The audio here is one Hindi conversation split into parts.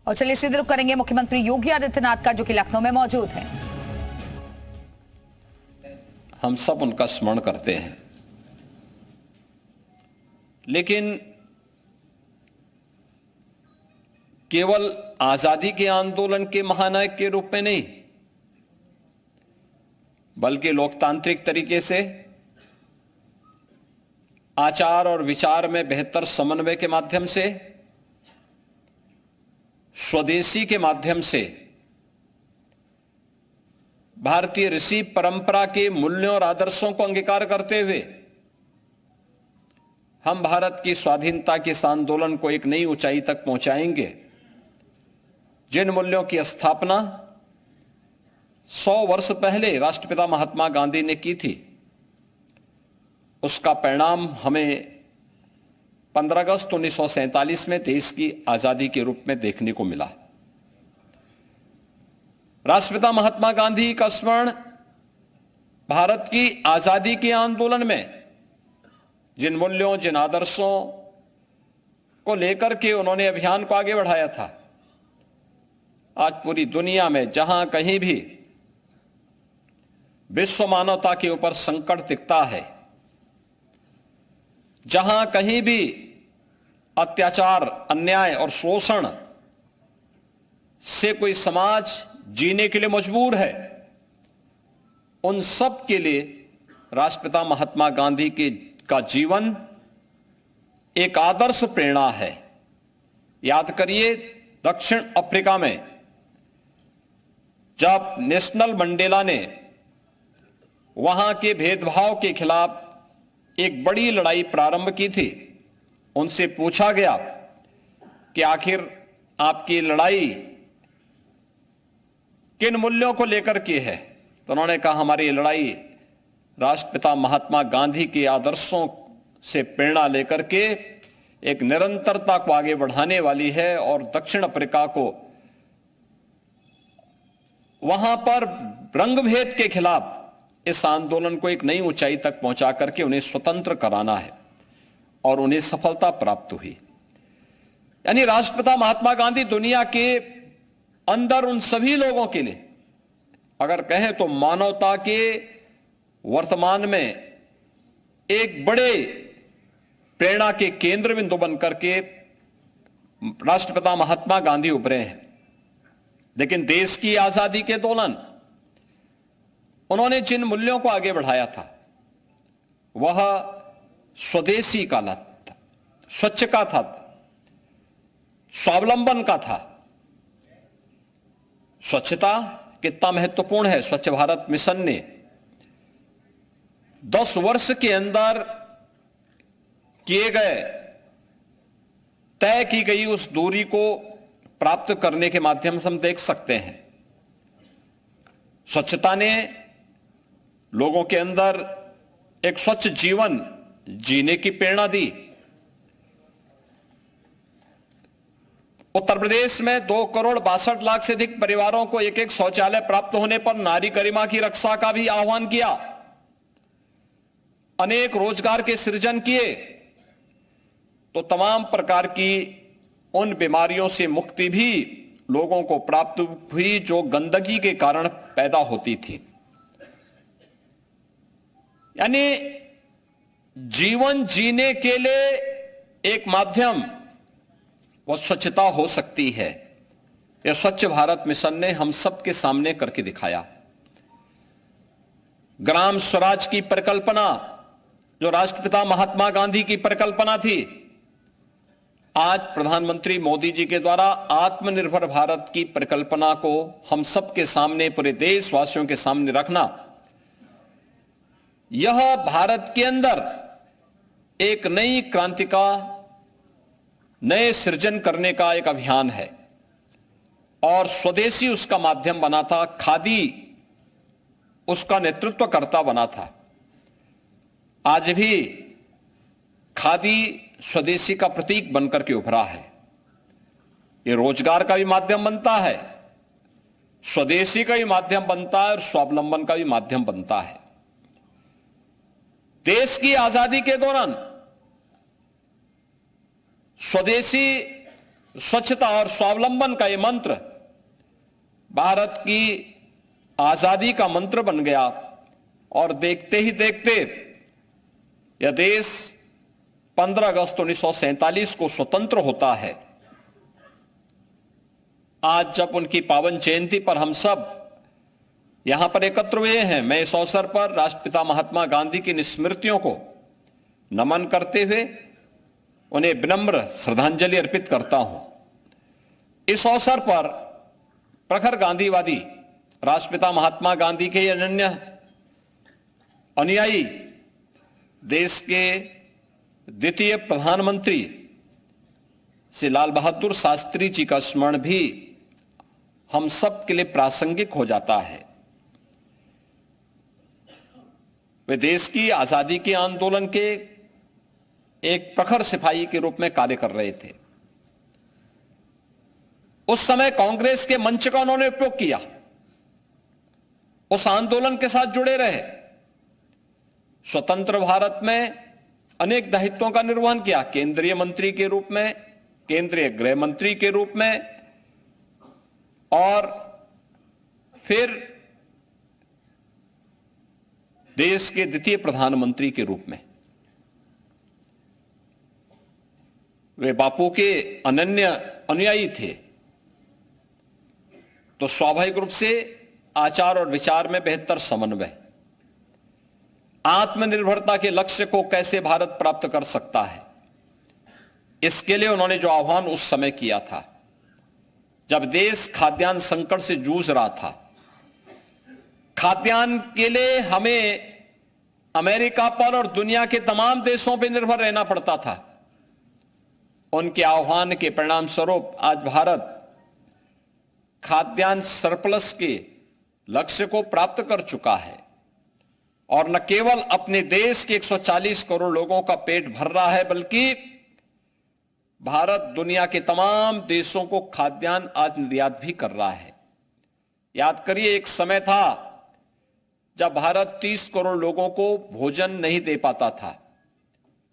और चलिए सीधे रुख करेंगे मुख्यमंत्री योगी आदित्यनाथ का, जो कि लखनऊ में मौजूद हैं। हम सब उनका स्मरण करते हैं, लेकिन केवल आजादी के आंदोलन के महानायक के रूप में नहीं, बल्कि लोकतांत्रिक तरीके से आचार और विचार में बेहतर समन्वय के माध्यम से, स्वदेशी के माध्यम से, भारतीय ऋषि परंपरा के मूल्यों और आदर्शों को अंगीकार करते हुए हम भारत की स्वाधीनता के इस आंदोलन को एक नई ऊंचाई तक पहुंचाएंगे। जिन मूल्यों की स्थापना 100 वर्ष पहले राष्ट्रपिता महात्मा गांधी ने की थी, उसका परिणाम हमें 15 अगस्त 1947 में देश की आजादी के रूप में देखने को मिला। राष्ट्रपिता महात्मा गांधी का स्मरण भारत की आजादी के आंदोलन में जिन मूल्यों, जिन आदर्शों को लेकर के उन्होंने अभियान को आगे बढ़ाया था, आज पूरी दुनिया में जहां कहीं भी विश्व मानवता के ऊपर संकट दिखता है, जहां कहीं भी अत्याचार, अन्याय और शोषण से कोई समाज जीने के लिए मजबूर है, उन सब के लिए राष्ट्रपिता महात्मा गांधी का जीवन एक आदर्श प्रेरणा है। याद करिए, दक्षिण अफ्रीका में जब नेशनल मंडेला ने वहां के भेदभाव के खिलाफ एक बड़ी लड़ाई प्रारंभ की थी, उनसे पूछा गया कि आखिर आपकी लड़ाई किन मूल्यों को लेकर की है, तो उन्होंने कहा हमारी लड़ाई राष्ट्रपिता महात्मा गांधी के आदर्शों से प्रेरणा लेकर के एक निरंतरता को आगे बढ़ाने वाली है, और दक्षिण अफ्रीका को वहां पर रंगभेद के खिलाफ इस आंदोलन को एक नई ऊंचाई तक पहुंचा करके उन्हें स्वतंत्र कराना है, और उन्हें सफलता प्राप्त हुई। यानी राष्ट्रपिता महात्मा गांधी दुनिया के अंदर उन सभी लोगों के लिए, अगर कहें तो मानवता के वर्तमान में एक बड़े प्रेरणा के केंद्र बिंदु बनकर के राष्ट्रपिता महात्मा गांधी उभरे हैं। लेकिन देश की आजादी के दौरान उन्होंने जिन मूल्यों को आगे बढ़ाया था, वह स्वदेशी का था, स्वच्छ का था, स्वावलंबन का था। स्वच्छता कितना महत्वपूर्ण है। स्वच्छ भारत मिशन ने 10 वर्ष के अंदर किए गए, तय की गई उस दूरी को प्राप्त करने के माध्यम से हम देख सकते हैं, स्वच्छता ने लोगों के अंदर एक स्वच्छ जीवन जीने की प्रेरणा दी। उत्तर प्रदेश में 2,62,00,000 से अधिक परिवारों को एक शौचालय प्राप्त होने पर नारी गरिमा की रक्षा का भी आह्वान किया। अनेक रोजगार के सृजन किए, तो तमाम प्रकार की उन बीमारियों से मुक्ति भी लोगों को प्राप्त हुई जो गंदगी के कारण पैदा होती थी। यानी जीवन जीने के लिए एक माध्यम वह स्वच्छता हो सकती है। यह स्वच्छ भारत मिशन ने हम सबके सामने करके दिखाया। ग्राम स्वराज की परिकल्पना, जो राष्ट्रपिता महात्मा गांधी की परिकल्पना थी, आज प्रधानमंत्री मोदी जी के द्वारा आत्मनिर्भर भारत की परिकल्पना को हम सबके सामने, पूरे देशवासियों के सामने रखना, यह भारत के अंदर एक नई क्रांति का, नए सृजन करने का एक अभियान है। और स्वदेशी उसका माध्यम बना था, खादी उसका नेतृत्व करता बना था। आज भी खादी स्वदेशी का प्रतीक बनकर के उभरा है। ये रोजगार का भी माध्यम बनता है, स्वदेशी का भी माध्यम बनता है, और स्वावलंबन का भी माध्यम बनता है। देश की आजादी के दौरान स्वदेशी स्वच्छता और स्वावलंबन का यह मंत्र भारत की आजादी का मंत्र बन गया और देखते ही देखते यह देश 15 अगस्त 1947 को स्वतंत्र होता है। आज जब उनकी पावन जयंती पर हम सब यहां पर एकत्र हुए हैं, मैं इस अवसर पर राष्ट्रपिता महात्मा गांधी की स्मृतियों को नमन करते हुए उन्हें विनम्र श्रद्धांजलि अर्पित करता हूं। इस अवसर पर प्रखर गांधीवादी राष्ट्रपिता महात्मा गांधी के अनन्य अनुयायी देश के द्वितीय प्रधानमंत्री श्री लाल बहादुर शास्त्री जी का स्मरण भी हम सब के लिए प्रासंगिक हो जाता है। वे देश की आजादी के आंदोलन के एक प्रखर सिपाही के रूप में कार्य कर रहे थे। उस समय कांग्रेस के मंच का उन्होंने उपयोग किया, उस आंदोलन के साथ जुड़े रहे, स्वतंत्र भारत में अनेक दायित्वों का निर्वहन किया, केंद्रीय मंत्री के रूप में, केंद्रीय गृह मंत्री के रूप में और फिर देश के द्वितीय प्रधानमंत्री के रूप में। वे बापू के अनन्य अनुयायी थे, तो स्वाभाविक रूप से आचार और विचार में बेहतर समन्वय, आत्मनिर्भरता के लक्ष्य को कैसे भारत प्राप्त कर सकता है, इसके लिए उन्होंने जो आह्वान उस समय किया था, जब देश खाद्यान्न संकट से जूझ रहा था, खाद्यान्न के लिए हमें अमेरिका पर और दुनिया के तमाम देशों पर निर्भर रहना पड़ता था। उनके आह्वान के परिणाम स्वरूप आज भारत खाद्यान्न सरप्लस के लक्ष्य को प्राप्त कर चुका है और न केवल अपने देश के 140 करोड़ लोगों का पेट भर रहा है, बल्कि भारत दुनिया के तमाम देशों को खाद्यान्न आज निर्यात भी कर रहा है। याद करिए, एक समय था जब भारत 30 करोड़ लोगों को भोजन नहीं दे पाता था,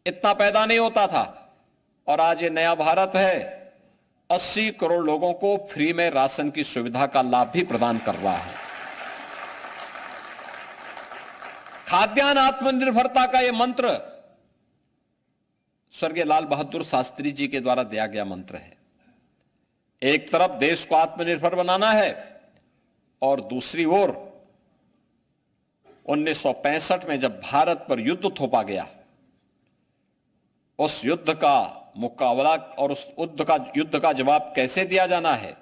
इतना पैदा नहीं होता था, और आज ये नया भारत है 80 करोड़ लोगों को फ्री में राशन की सुविधा का लाभ भी प्रदान कर रहा है। खाद्यान्न आत्मनिर्भरता का यह मंत्र स्वर्गीय लाल बहादुर शास्त्री जी के द्वारा दिया गया मंत्र है। एक तरफ देश को आत्मनिर्भर बनाना है और दूसरी ओर 1965 में जब भारत पर युद्ध थोपा गया, उस युद्ध का मुकाबला और उस युद्ध का जवाब कैसे दिया जाना है,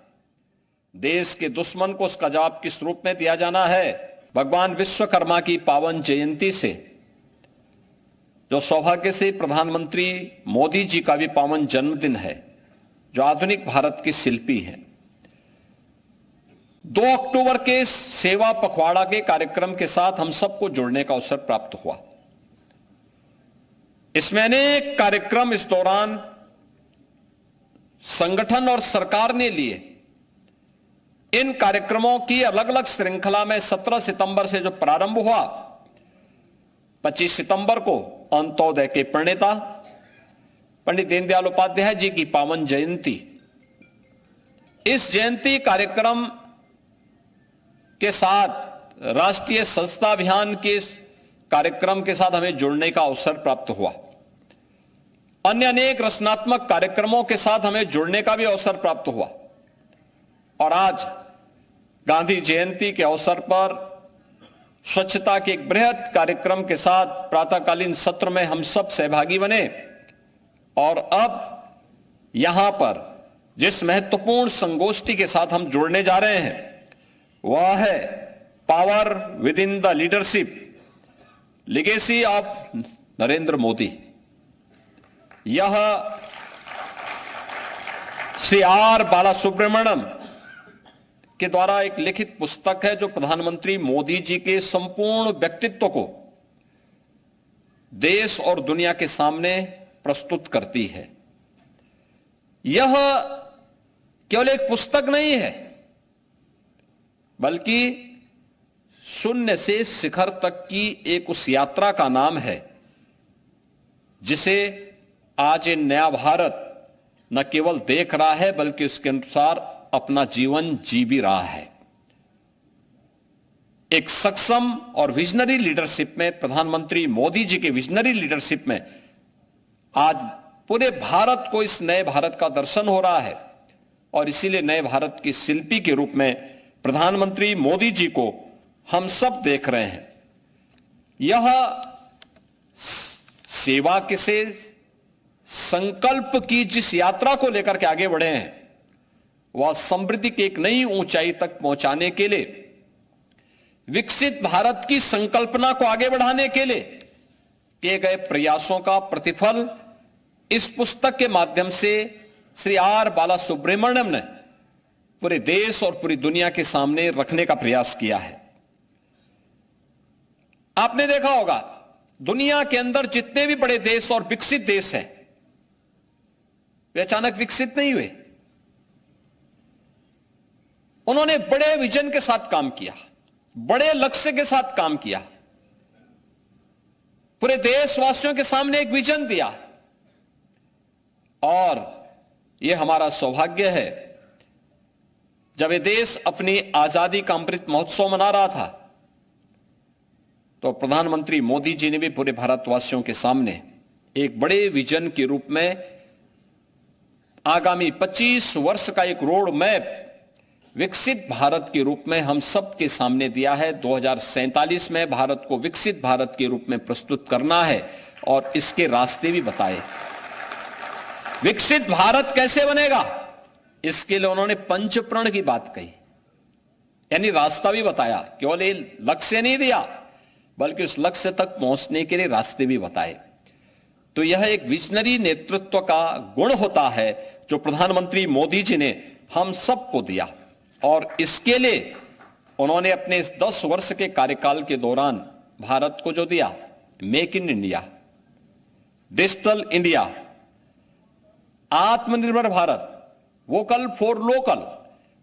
देश के दुश्मन को उसका जवाब किस रूप में दिया जाना है, भगवान विश्वकर्मा की पावन जयंती से, जो सौभाग्य से प्रधानमंत्री मोदी जी का भी पावन जन्मदिन है, जो आधुनिक भारत के शिल्पी हैं, 2 अक्टूबर के सेवा पखवाड़ा के कार्यक्रम के साथ हम सबको जुड़ने का अवसर प्राप्त हुआ। इसमें अनेक कार्यक्रम इस दौरान संगठन और सरकार ने लिए। इन कार्यक्रमों की अलग अलग श्रृंखला में 17 सितंबर से जो प्रारंभ हुआ, 25 सितंबर को अंत्योदय के प्रणेता पंडित दीनदयाल उपाध्याय जी की पावन जयंती। इस जयंती कार्यक्रम के साथ राष्ट्रीय स्वच्छता अभियान के कार्यक्रम के साथ हमें जुड़ने का अवसर प्राप्त हुआ। अन्य अनेक रचनात्मक कार्यक्रमों के साथ हमें जुड़ने का भी अवसर प्राप्त हुआ। और आज गांधी जयंती के अवसर पर स्वच्छता के एक बृहद कार्यक्रम के साथ प्रातःकालीन सत्र में हम सब सहभागी बने। और अब यहां पर जिस महत्वपूर्ण संगोष्ठी के साथ हम जुड़ने जा रहे हैं, वह है power with in the leadership, legacy of Narendra Modi. यह श्री आर बालासुब्रमण्यम के द्वारा एक लिखित पुस्तक है, जो प्रधानमंत्री मोदी जी के संपूर्ण व्यक्तित्व को देश और दुनिया के सामने प्रस्तुत करती है। यह केवल एक पुस्तक नहीं है, बल्कि शून्य से शिखर तक की एक उस यात्रा का नाम है जिसे आज ये नया भारत न केवल देख रहा है बल्कि उसके अनुसार अपना जीवन जी भी रहा है। एक सक्षम और विजनरी लीडरशिप में, प्रधानमंत्री मोदी जी के विजनरी लीडरशिप में आज पूरे भारत को इस नए भारत का दर्शन हो रहा है और इसीलिए नए भारत के शिल्पी के रूप में प्रधानमंत्री मोदी जी को हम सब देख रहे हैं। यह सेवा के से संकल्प की जिस यात्रा को लेकर के आगे बढ़े हैं वह समृद्धि की एक नई ऊंचाई तक पहुंचाने के लिए, विकसित भारत की संकल्पना को आगे बढ़ाने के लिए किए गए प्रयासों का प्रतिफल इस पुस्तक के माध्यम से श्री आर बालासुब्रमण्यम ने पूरे देश और पूरी दुनिया के सामने रखने का प्रयास किया है। आपने देखा होगा दुनिया के अंदर जितने भी बड़े देश और विकसित देश हैं वे अचानक विकसित नहीं हुए। उन्होंने बड़े विजन के साथ काम किया, बड़े लक्ष्य के साथ काम किया, पूरे देशवासियों के सामने एक विजन दिया और यह हमारा सौभाग्य है जब ये देश अपनी आजादी का अमृत महोत्सव मना रहा था तो प्रधानमंत्री मोदी जी ने भी पूरे भारतवासियों के सामने एक बड़े विजन के रूप में आगामी 25 वर्ष का एक रोड मैप विकसित भारत के रूप में हम सब के सामने दिया है। 2047 में भारत को विकसित भारत के रूप में प्रस्तुत करना है और इसके रास्ते भी बताए। विकसित भारत कैसे बनेगा इसके लिए उन्होंने पंचप्रण की बात कही, यानी रास्ता भी बताया। केवल ये लक्ष्य नहीं दिया बल्कि उस लक्ष्य तक पहुंचने के लिए रास्ते भी बताए। तो यह एक विजनरी नेतृत्व का गुण होता है जो प्रधानमंत्री मोदी जी ने हम सबको दिया और इसके लिए उन्होंने अपने इस 10 वर्ष के कार्यकाल के दौरान भारत को जो दिया, make in India, digital India, आत्मनिर्भर भारत, वोकल फॉर लोकल,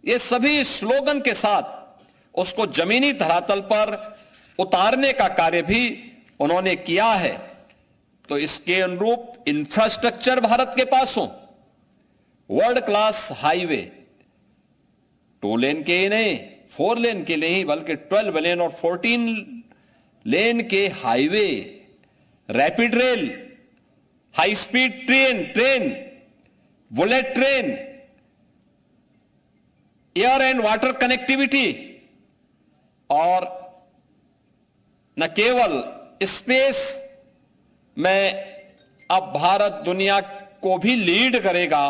ये सभी स्लोगन के साथ उसको जमीनी धरातल पर उतारने का कार्य भी उन्होंने किया है। तो इसके अनुरूप इंफ्रास्ट्रक्चर भारत के पास हो, वर्ल्ड क्लास हाईवे, 2 लेन के ही नहीं 4 लेन के नहीं बल्कि 12 लेन और 14 लेन के highway, rapid rail, high speed train, bullet train, air and water connectivity और न केवल स्पेस में अब भारत दुनिया को भी लीड करेगा।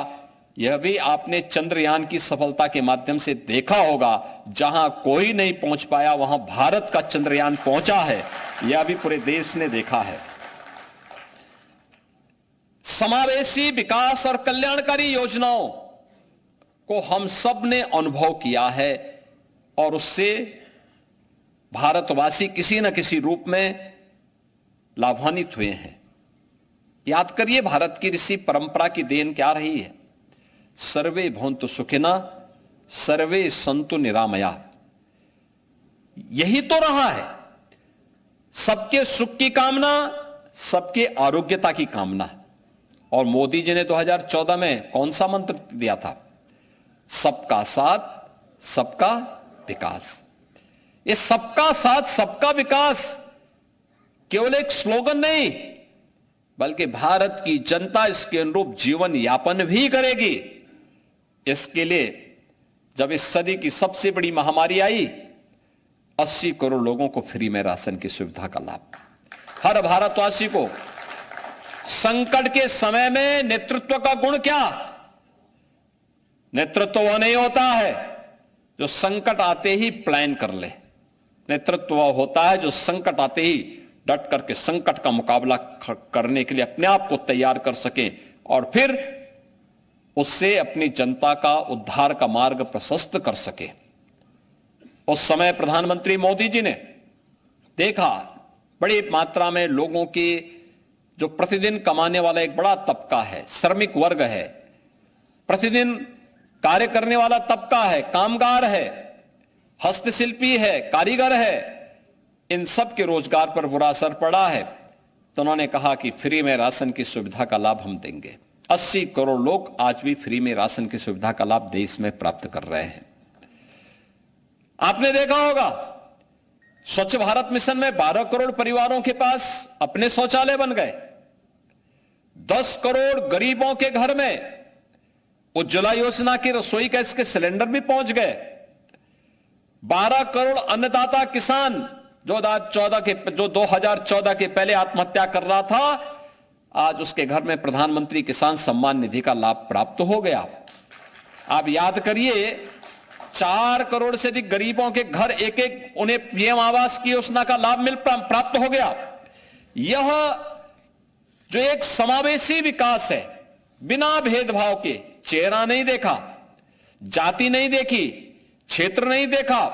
यह भी आपने चंद्रयान की सफलता के माध्यम से देखा होगा, जहां कोई नहीं पहुंच पाया वहां भारत का चंद्रयान पहुंचा है, यह भी पूरे देश ने देखा है। समावेशी विकास और कल्याणकारी योजनाओं को हम सब ने अनुभव किया है और उससे भारतवासी किसी न किसी रूप में लाभान्वित हुए हैं। याद करिए भारत की ऋषि परंपरा की देन क्या रही है, सर्वे भवन्तु सुखिनः सर्वे सन्तु निरामया। यही तो रहा है, सबके सुख की कामना, सबके आरोग्यता की कामना। और मोदी जी ने 2014 में कौन सा मंत्र दिया था, सबका साथ सबका विकास। ये सबका साथ सबका विकास केवल एक स्लोगन नहीं बल्कि भारत की जनता इसके अनुरूप जीवन यापन भी करेगी। इसके लिए जब इस सदी की सबसे बड़ी महामारी आई, 80 करोड़ लोगों को फ्री में राशन की सुविधा का लाभ, हर भारतवासी को। संकट के समय में नेतृत्व का गुण क्या, नेतृत्व वह नहीं होता है जो संकट आते ही प्लान कर ले, नेतृत्व वह होता है जो संकट आते ही डट करके संकट का मुकाबला करने के लिए अपने आप को तैयार कर सके और फिर उससे अपनी जनता का उद्धार का मार्ग प्रशस्त कर सके। उस समय प्रधानमंत्री मोदी जी ने देखा बड़ी मात्रा में लोगों की, जो प्रतिदिन कमाने वाला एक बड़ा तबका है, श्रमिक वर्ग है, प्रतिदिन कार्य करने वाला तबका है, कामगार है, हस्तशिल्पी है, कारीगर है, इन सब के रोजगार पर बुरा असर पड़ा है। तो उन्होंने कहा कि फ्री में राशन की सुविधा का लाभ हम देंगे। 80 करोड़ लोग आज भी फ्री में राशन की सुविधा का लाभ देश में प्राप्त कर रहे हैं। आपने देखा होगा स्वच्छ भारत मिशन में 12 करोड़ परिवारों के पास अपने शौचालय बन गए। 10 करोड़ गरीबों के घर में उज्ज्वला योजना की रसोई गैस के सिलेंडर भी पहुंच गए। 12 करोड़ अन्नदाता किसान जो 2014 के पहले आत्महत्या कर रहा था, आज उसके घर में प्रधानमंत्री किसान सम्मान निधि का लाभ प्राप्त हो गया। आप याद करिए, 4 करोड़ से अधिक गरीबों के घर एक उन्हें पीएम आवास की योजना का लाभ प्राप्त हो गया। यह जो एक समावेशी विकास है, बिना भेदभाव के, चेहरा नहीं देखा, जाति नहीं देखी, क्षेत्र नहीं देखा,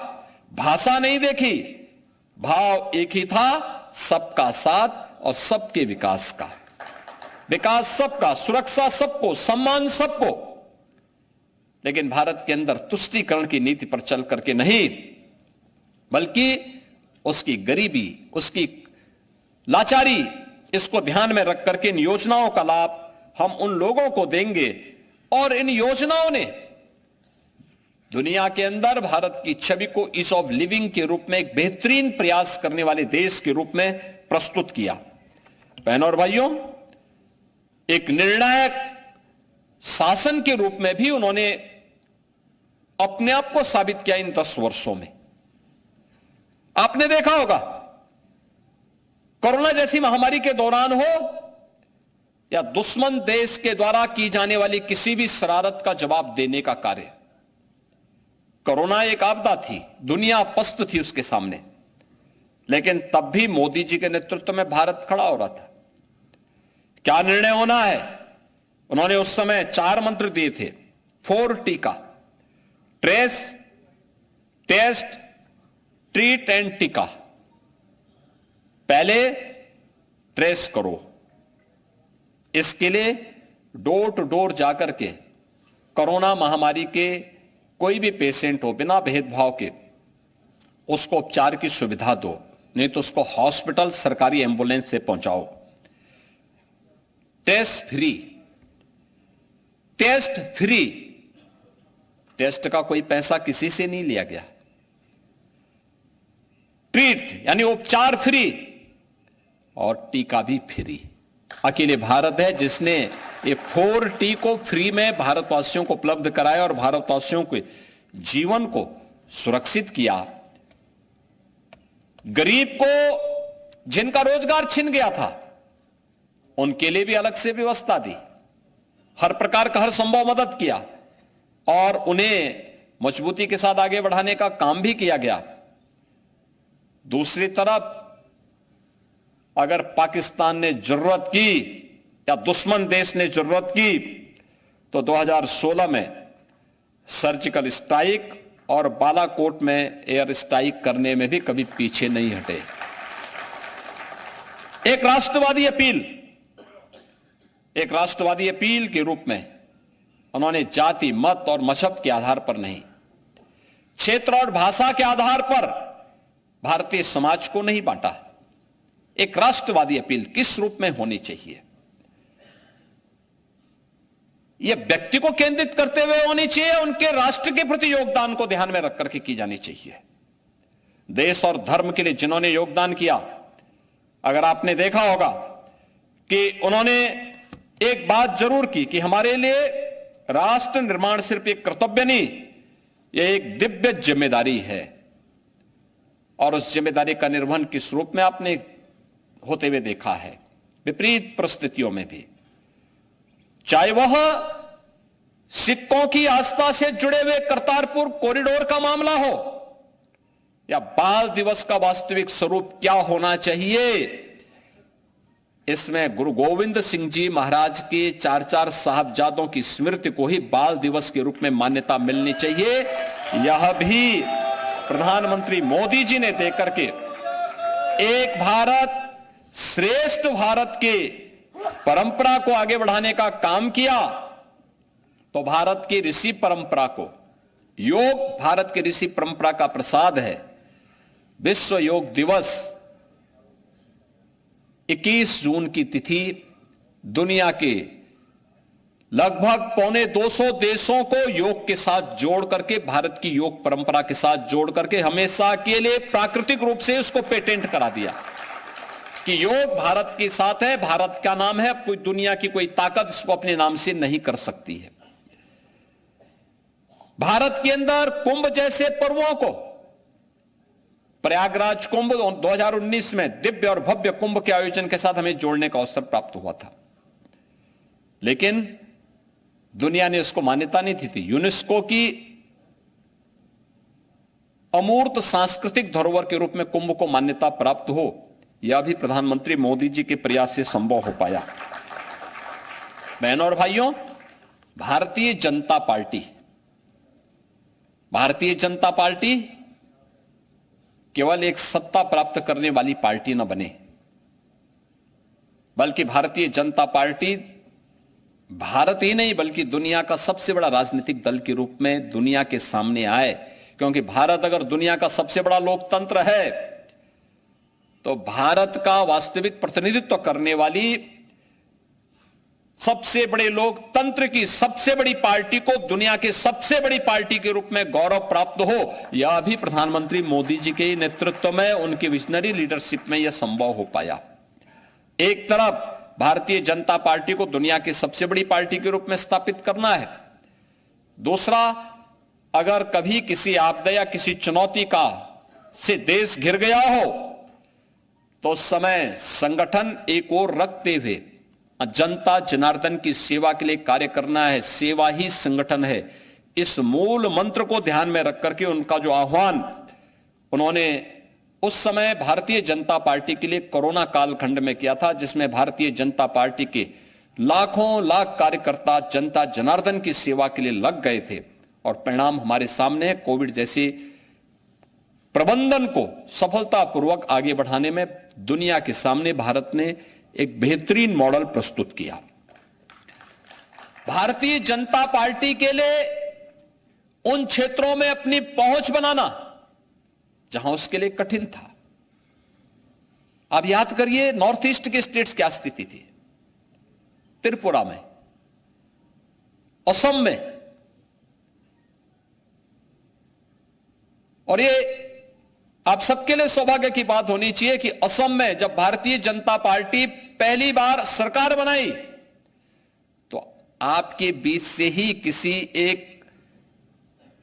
भाषा नहीं देखी, भाव एक ही था, सबका साथ और सबके विकास का। विकास सबका, सुरक्षा सबको, सम्मान सबको। लेकिन भारत के अंदर तुष्टीकरण की नीति पर चल करके नहीं, बल्कि उसकी गरीबी, उसकी लाचारी, इसको ध्यान में रख करके इन योजनाओं का लाभ हम उन लोगों को देंगे। और इन योजनाओं ने दुनिया के अंदर भारत की छवि को ईज ऑफ लिविंग के रूप में एक बेहतरीन प्रयास करने वाले देश के रूप में प्रस्तुत किया। बहनों और भाइयों, एक निर्णायक शासन के रूप में भी उन्होंने अपने आप को साबित किया इन 10 वर्षों में। आपने देखा होगा, कोरोना जैसी महामारी के दौरान हो या दुश्मन देश के द्वारा की जाने वाली किसी भी शरारत का जवाब देने का कार्य, कोरोना एक आपदा थी, दुनिया पस्त थी उसके सामने, लेकिन तब भी मोदी जी के नेतृत्व में भारत खड़ा हो रहा था। क्या निर्णय होना है? उन्होंने उस समय 4 मंत्र दिए थे। 4T का, ट्रेस, टेस्ट, ट्रीट एंड टीका। पहले ट्रेस करो, इसके लिए डोर टू डोर जाकर के कोरोना महामारी के कोई भी पेशेंट हो, बिना भेदभाव के उसको उपचार की सुविधा दो, नहीं तो उसको हॉस्पिटल सरकारी एम्बुलेंस से पहुंचाओ। Test free, test free, test का कोई पैसा किसी से नहीं लिया गया। ट्रीट यानी उपचार फ्री, और टीका भी फ्री। अकेले भारत है जिसने ये 4T को फ्री में भारतवासियों को उपलब्ध कराया और भारतवासियों के जीवन को सुरक्षित किया। गरीब को जिनका रोजगार छिन गया था, उनके लिए भी अलग से व्यवस्था दी, हर प्रकार का हर संभव मदद किया और उन्हें मजबूती के साथ आगे बढ़ाने का काम भी किया गया। दूसरी तरफ अगर पाकिस्तान ने जरूरत की या दुश्मन देश ने जरूरत की तो 2016 में सर्जिकल स्ट्राइक और बालाकोट में एयर स्ट्राइक करने में भी कभी पीछे नहीं हटे। एक राष्ट्रवादी अपील के रूप में उन्होंने जाति, मत और मजहब के आधार पर नहीं, क्षेत्र और भाषा के आधार पर भारतीय समाज को नहीं बांटा। एक राष्ट्रवादी अपील किस रूप में होनी चाहिए? यह व्यक्ति को केंद्रित करते हुए होनी चाहिए, उनके राष्ट्र के प्रति योगदान को ध्यान में रख करके की जानी चाहिए। देश और धर्म के लिए जिन्होंने योगदान किया, अगर आपने देखा होगा कि उन्होंने एक बात जरूर की कि हमारे लिए राष्ट्र निर्माण सिर्फ एक कर्तव्य नहीं, यह एक दिव्य जिम्मेदारी है। और उस जिम्मेदारी का निर्वहन किस रूप में आपने होते हुए देखा है, विपरीत परिस्थितियों में भी, चाहे वह सिखों की आस्था से जुड़े हुए करतारपुर कॉरिडोर का मामला हो या बाल दिवस का वास्तविक स्वरूप क्या होना चाहिए। इसमें गुरु गोविंद सिंह जी महाराज के 4 साहबजादों की स्मृति को ही बाल दिवस के रूप में मान्यता मिलनी चाहिए। यह भी प्रधानमंत्री मोदी जी ने देकर के एक भारत श्रेष्ठ भारत के परंपरा को आगे बढ़ाने का काम किया। तो भारत की ऋषि परंपरा को, योग भारत की ऋषि परंपरा का प्रसाद है। विश्व योग दिवस 21 जून की तिथि दुनिया के लगभग 250 देशों को योग के साथ जोड़ करके, भारत की योग परंपरा के साथ जोड़ करके हमेशा के लिए प्राकृतिक रूप से उसको पेटेंट करा दिया कि योग भारत के साथ है, भारत का नाम है, कोई दुनिया की कोई ताकत इसको अपने नाम से नहीं कर सकती है। भारत के अंदर कुंभ जैसे पर्वों को, प्रयागराज कुंभ 2019 में दिव्य और भव्य कुंभ के आयोजन के साथ हमें जोड़ने का अवसर प्राप्त हुआ था, लेकिन दुनिया ने इसको मान्यता नहीं दी थी। यूनेस्को की अमूर्त सांस्कृतिक धरोहर के रूप में कुंभ को मान्यता प्राप्त हो, यह भी प्रधानमंत्री मोदी जी के प्रयास से संभव हो पाया। बहनों और भाइयों, भारतीय जनता पार्टी केवल एक सत्ता प्राप्त करने वाली पार्टी न बने, बल्कि भारतीय जनता पार्टी भारत ही नहीं बल्कि दुनिया का सबसे बड़ा राजनीतिक दल के रूप में दुनिया के सामने आए। क्योंकि भारत अगर दुनिया का सबसे बड़ा लोकतंत्र है, तो भारत का वास्तविक प्रतिनिधित्व करने वाली सबसे बड़े लोकतंत्र की सबसे बड़ी पार्टी को दुनिया के सबसे बड़ी पार्टी के रूप में गौरव प्राप्त हो, यह भी प्रधानमंत्री मोदी जी के नेतृत्व में, उनकी विजनरी लीडरशिप में यह संभव हो पाया। एक तरफ भारतीय जनता पार्टी को दुनिया की सबसे बड़ी पार्टी के रूप में स्थापित करना है, दूसरा, अगर कभी किसी आपदा या किसी चुनौती का से देश घिर गया हो, तो उस समय संगठन एक ओर रखते हुए जनता जनार्दन की सेवा के लिए कार्य करना है। सेवा ही संगठन है। इस मूल मंत्र को ध्यान में रख करके उनका जो आह्वान उन्होंने उस समय भारतीय जनता पार्टी के लिए कोरोना कालखंड में किया था, जिसमें भारतीय जनता पार्टी के लाखों लाख कार्यकर्ता जनता जनार्दन की सेवा के लिए लग गए थे, और परिणाम हमारे सामने है। कोविड जैसे प्रबंधन को सफलतापूर्वक आगे बढ़ाने में दुनिया के सामने भारत ने एक बेहतरीन मॉडल प्रस्तुत किया। भारतीय जनता पार्टी के लिए उन क्षेत्रों में अपनी पहुंच बनाना जहां उसके लिए कठिन था। आप याद करिए नॉर्थ ईस्ट के स्टेट्स क्या स्थिति थी, त्रिपुरा में, असम में, और ये आप सबके लिए सौभाग्य की बात होनी चाहिए कि असम में जब भारतीय जनता पार्टी पहली बार सरकार बनाई, तो आपके बीच से ही किसी एक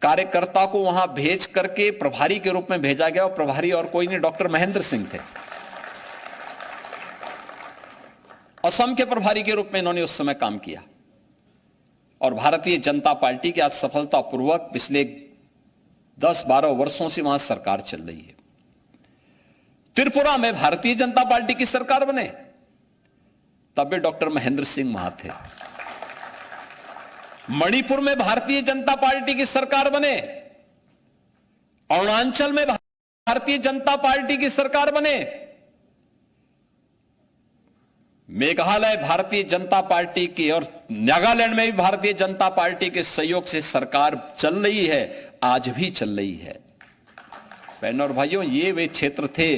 कार्यकर्ता को वहां भेज करके प्रभारी के रूप में भेजा गया, और प्रभारी और कोई नहीं, डॉक्टर महेंद्र सिंह थे। असम के प्रभारी के रूप में इन्होंने उस समय काम किया, और भारतीय जनता पार्टी की आज सफलतापूर्वक पिछले 10-12 वर्षों से वहां सरकार चल रही है। त्रिपुरा में भारतीय जनता पार्टी की सरकार बने, तब भी डॉक्टर महेंद्र सिंह वहां थे। मणिपुर में भारतीय जनता पार्टी की सरकार बने, अरुणाचल में भारतीय जनता पार्टी की सरकार बने, मेघालय भारतीय जनता पार्टी की, और नागालैंड में भी भारतीय जनता पार्टी के सहयोग से सरकार चल रही है, आज भी चल रही है। बहनों और भाइयों, ये वे क्षेत्र थे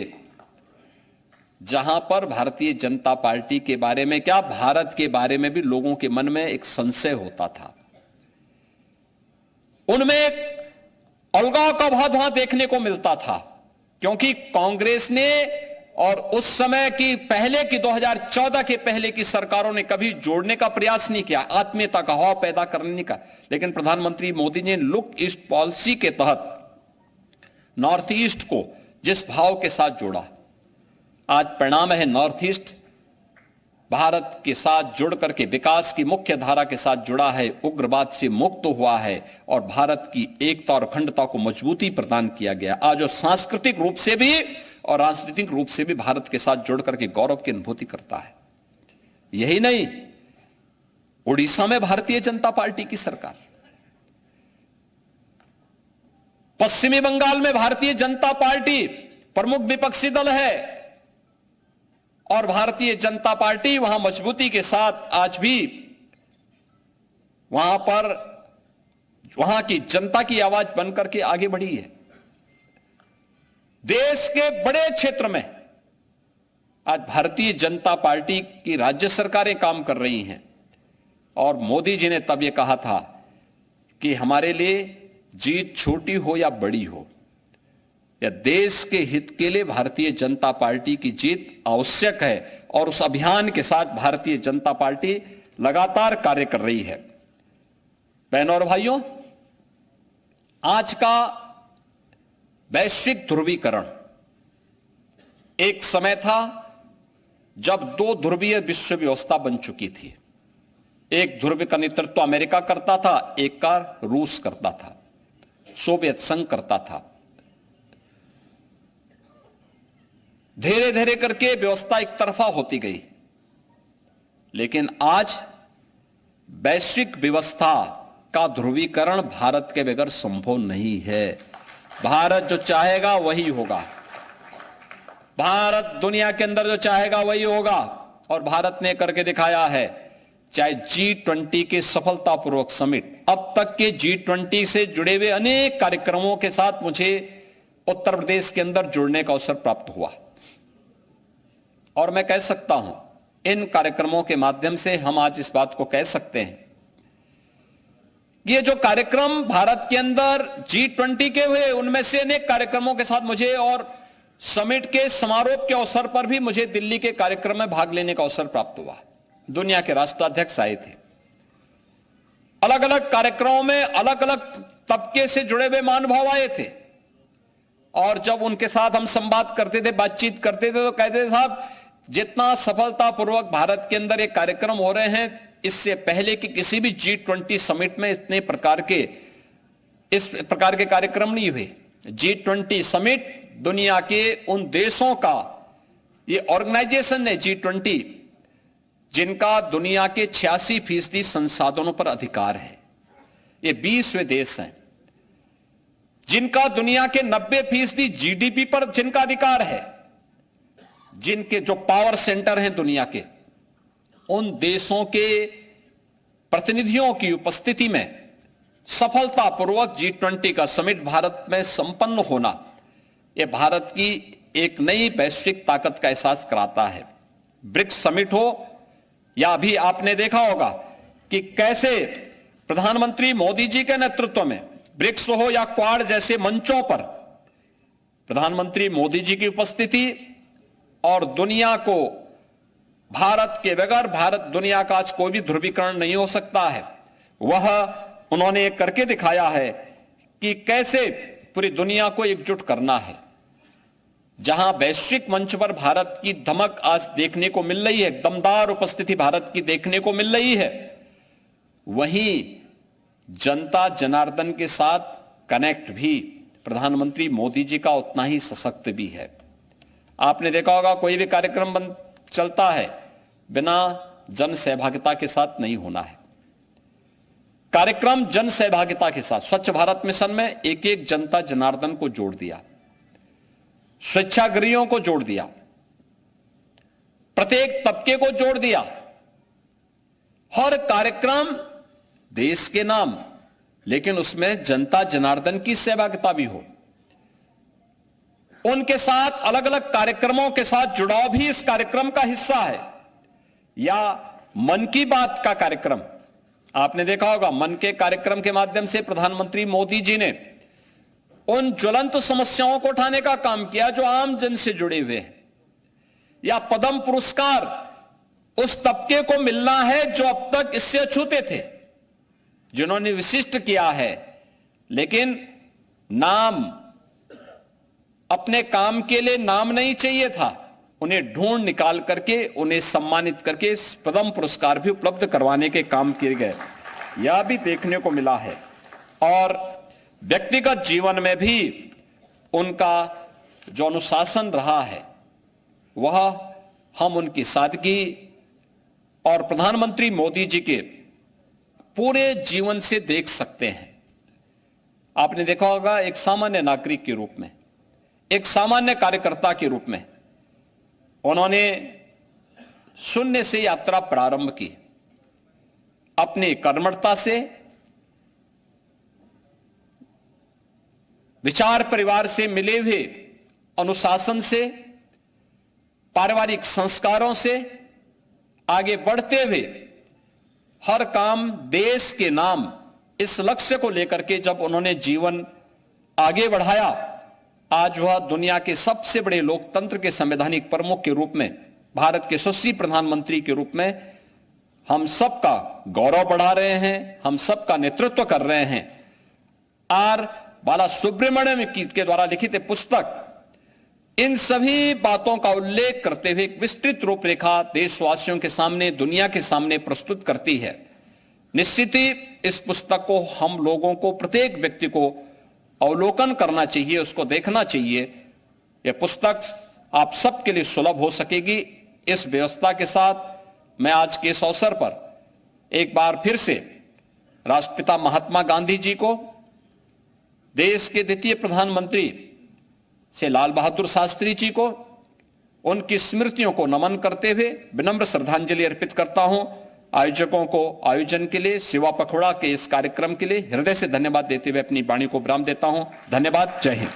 जहां पर भारतीय जनता पार्टी के बारे में क्या, भारत के बारे में भी लोगों के मन में एक संशय होता था। उनमें एक अलगाव का भाव वहां देखने को मिलता था, क्योंकि कांग्रेस ने और उस समय की पहले की 2014 के पहले की सरकारों ने कभी जोड़ने का प्रयास नहीं किया, आत्मीयता का भाव पैदा करने का। लेकिन प्रधानमंत्री मोदी ने लुक ईस्ट पॉलिसी के तहत नॉर्थ ईस्ट को जिस भाव के साथ जोड़ा, आज परिणाम है नॉर्थ ईस्ट भारत के साथ जुड़ करके विकास की मुख्य धारा के साथ जुड़ा है, उग्रवाद से मुक्त हुआ है, और भारत की एकता और अखंडता को मजबूती प्रदान किया गया। आज वो सांस्कृतिक रूप से भी और राजनीतिक रूप से भी भारत के साथ जुड़ करके गौरव की अनुभूति करता है। यही नहीं, उड़ीसा में भारतीय जनता पार्टी की सरकार, पश्चिमी बंगाल में भारतीय जनता पार्टी प्रमुख विपक्षी दल है, और भारतीय जनता पार्टी वहां मजबूती के साथ आज भी वहां पर वहां की जनता की आवाज बनकर के आगे बढ़ी है। देश के बड़े क्षेत्र में आज भारतीय जनता पार्टी की राज्य सरकारें काम कर रही हैं, और मोदी जी ने तब यह कहा था कि हमारे लिए जीत छोटी हो या बड़ी हो, या देश के हित के लिए भारतीय जनता पार्टी की जीत आवश्यक है, और उस अभियान के साथ भारतीय जनता पार्टी लगातार कार्य कर रही है। बहनों और भाइयों, आज का वैश्विक ध्रुवीकरण एक समय था जब दो ध्रुवीय विश्व व्यवस्था बन चुकी थी। एक ध्रुव का नेतृत्व अमेरिका करता था, एक का रूस करता था, सोवियत संघ करता था। धीरे धीरे करके व्यवस्था एक तरफा होती गई, लेकिन आज वैश्विक व्यवस्था का ध्रुवीकरण भारत के बगैर संभव नहीं है। भारत जो चाहेगा वही होगा, भारत दुनिया के अंदर जो चाहेगा वही होगा, और भारत ने करके दिखाया है। चाहे G20 के सफलतापूर्वक समिट, अब तक के G20 से जुड़े हुए अनेक कार्यक्रमों के साथ मुझे उत्तर प्रदेश के अंदर जुड़ने का अवसर प्राप्त हुआ, और मैं कह सकता हूं इन कार्यक्रमों के माध्यम से हम आज इस बात को कह सकते हैं, ये जो कार्यक्रम भारत के अंदर G20 के हुए, उनमें से अनेक कार्यक्रमों के साथ मुझे, और समिट के समारोह के अवसर पर भी मुझे दिल्ली के कार्यक्रम में भाग लेने का अवसर प्राप्त हुआ। दुनिया के राष्ट्राध्यक्ष आए थे, अलग अलग कार्यक्रमों में अलग अलग तबके से जुड़े हुए महानुभाव आए थे, और जब उनके साथ हम संवाद करते थे, बातचीत करते थे, तो कहते थे साहब जितना सफलतापूर्वक भारत के अंदर ये कार्यक्रम हो रहे हैं, इससे पहले कि किसी भी G20 समिट में इस प्रकार के कार्यक्रम नहीं हुए। G20 समिट दुनिया के उन देशों का ये ऑर्गेनाइजेशन है G20, जिनका दुनिया के 86% संसाधनों पर अधिकार है। ये 20वें देश हैं जिनका दुनिया के 90% GDP पर जिनका अधिकार है, जिनके जो पावर सेंटर हैं दुनिया के, उन देशों के प्रतिनिधियों की उपस्थिति में सफलतापूर्वक G20 का समिट भारत में संपन्न होना, यह भारत की एक नई वैश्विक ताकत का एहसास कराता है। ब्रिक्स समिट हो, या अभी आपने देखा होगा कि कैसे प्रधानमंत्री मोदी जी के नेतृत्व में ब्रिक्स हो या क्वाड जैसे मंचों पर प्रधानमंत्री मोदी जी की उपस्थिति, और दुनिया को भारत के बगैर दुनिया का आज कोई भी ध्रुवीकरण नहीं हो सकता है, वह उन्होंने करके दिखाया है कि कैसे पूरी दुनिया को एकजुट करना है। जहां वैश्विक मंच पर भारत की धमक आज देखने को मिल रही है, दमदार उपस्थिति भारत की देखने को मिल रही है, वहीं जनता जनार्दन के साथ कनेक्ट भी प्रधानमंत्री मोदी जी का उतना ही सशक्त भी है। आपने देखा होगा कोई भी कार्यक्रम चलता है बिना जन सहभागिता के साथ नहीं होना है। कार्यक्रम जन सहभागिता के साथ, स्वच्छ भारत मिशन में एक एक जनता जनार्दन को जोड़ दिया, स्वेच्छाग्रहियों को जोड़ दिया, प्रत्येक तबके को जोड़ दिया। हर कार्यक्रम देश के नाम, लेकिन उसमें जनता जनार्दन की सहभागिता भी हो। उनके साथ अलग अलग कार्यक्रमों के साथ जुड़ाव भी इस कार्यक्रम का हिस्सा है। या मन की बात का कार्यक्रम, आपने देखा होगा मन के कार्यक्रम के माध्यम से प्रधानमंत्री मोदी जी ने उन ज्वलंत समस्याओं को उठाने का काम किया जो आम जन से जुड़े हुए हैं। या पद्म पुरस्कार उस तबके को मिलना है जो अब तक इससे अछूते थे, जिन्होंने विशिष्ट किया है, लेकिन नाम, अपने काम के लिए नाम नहीं चाहिए था, उन्हें ढूंढ निकाल करके उन्हें सम्मानित करके पद्म पुरस्कार भी उपलब्ध करवाने के काम किए गए, यह भी देखने को मिला है। और व्यक्तिगत जीवन में भी उनका जो अनुशासन रहा है, वह हम उनकी सादगी और प्रधानमंत्री मोदी जी के पूरे जीवन से देख सकते हैं। आपने देखा होगा एक सामान्य नागरिक के रूप में, एक सामान्य कार्यकर्ता के रूप में उन्होंने शून्य से यात्रा प्रारंभ की, अपनी कर्मठता से, विचार परिवार से मिले हुए अनुशासन से, पारिवारिक संस्कारों से आगे बढ़ते हुए हर काम देश के नाम, इस लक्ष्य को लेकर के जब उन्होंने जीवन आगे बढ़ाया, आज वह दुनिया के सबसे बड़े लोकतंत्र के संवैधानिक प्रमुख के रूप में, भारत के यशस्वी प्रधानमंत्री के रूप में हम सबका गौरव बढ़ा रहे हैं, हम सबका नेतृत्व कर रहे हैं। आर बाला सुब्रमण्यम के द्वारा लिखित पुस्तक इन सभी बातों का उल्लेख करते हुए एक विस्तृत रूपरेखा देशवासियों के सामने, दुनिया के सामने प्रस्तुत करती है। निश्चित ही इस पुस्तक को हम लोगों को, प्रत्येक व्यक्ति को अवलोकन करना चाहिए, उसको देखना चाहिए। यह पुस्तक आप सबके लिए सुलभ हो सकेगी। इस व्यवस्था के साथ मैं आज के इस अवसर पर एक बार फिर से राष्ट्रपिता महात्मा गांधी जी को, देश के द्वितीय प्रधानमंत्री से लाल बहादुर शास्त्री जी को, उनकी स्मृतियों को नमन करते हुए विनम्र श्रद्धांजलि अर्पित करता हूं। आयोजकों को आयोजन के लिए, शिवा पखवाड़ा के इस कार्यक्रम के लिए हृदय से धन्यवाद देते हुए अपनी वाणी को विराम देता हूं। धन्यवाद। जय हिंद।